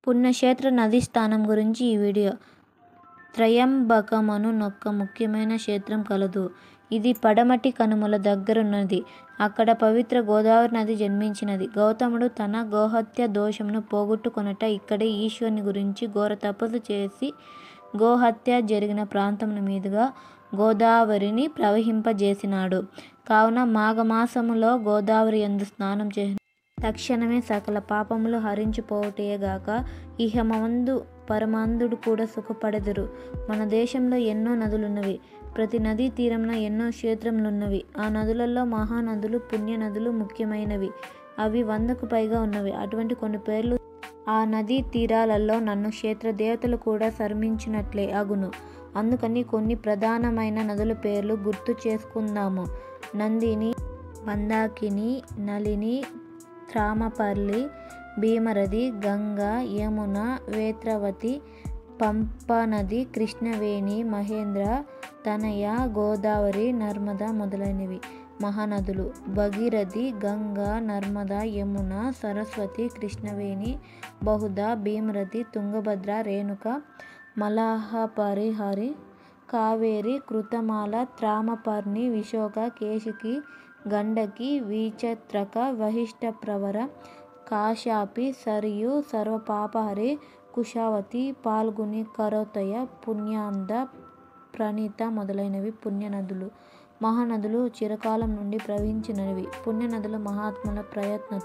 పుణ్యక్షేత్ర నదీ స్థానం గురించి ఈ వీడియో. త్రయంబకమను నొక్క ముఖ్యమైన క్షేత్రం కలదు. ఇది పడమటి కనుమల దగ్గరున్నది. అక్కడ పవిత్ర గోదావరి నది జన్మించినది. గౌతముడు తన గోహత్య దోషమును పోగొట్టుకొనుట ఇక్కడే ఈశ్వరుని గురించి ఘోర తపస్సు చేసి గోహత్య జరిగిన ప్రాంతమున మీదుగా గోదావరిని ప్రవహింపజేసినాడు. కావున మాఘమాసములో గోదావరి యందు స్నానం చేసిన తక్షణమే సకల పాపములు హరించిపోవుటయేగాక ఇహమందు పరమానందుడు కూడా సుఖపడెదరు. మన దేశంలో ఎన్నో నదులున్నవి. ప్రతి నదీ తీరమున ఎన్నో క్షేత్రములున్నవి. ఆ నదులలో మహానదులు, పుణ్యనదులు ముఖ్యమైనవి. అవి 100కు పైగా ఉన్నవి. అటువంటి కొన్ని పేర్లు ఆ నదీ తీరాలలో నన్ను క్షేత్ర దేవతలు కూడా శర్మించినట్లే అగును. అందుకని కొన్ని ప్రధానమైన నదుల పేర్లు గుర్తు చేసుకుందాము. నందిని, మందాకిని, నళిని, త్రామపర్లి, భీమరది, గంగా, యమున, వేత్రవతి, పంపనది, కృష్ణవేణి, మహేంద్ర, తనయ, గోదావరి, నర్మద మొదలైనవి మహానదులు. భగీరథి, గంగా, నర్మద, యమున, సరస్వతి, కృష్ణవేణి, బహుదా, భీమరథి, తుంగభద్ర, రేణుక, మలహపరిహరి, కావేరి, కృతమాల, త్రామపర్ణి, విశోక, కేశికి, గండకి, వీచత్రక, వశిష్టప్రవర, కాశాపి, సరియు, సర్వపాపహరి, కుశావతి, పాల్గుని, కరతోయ, పుణ్యాంద, ప్రణీత మొదలైనవి పుణ్యనదులు. మహానదులు చిరకాలం నుండి ప్రవహించినవి. పుణ్యనదులు మహాత్ముల ప్రయత్నంతో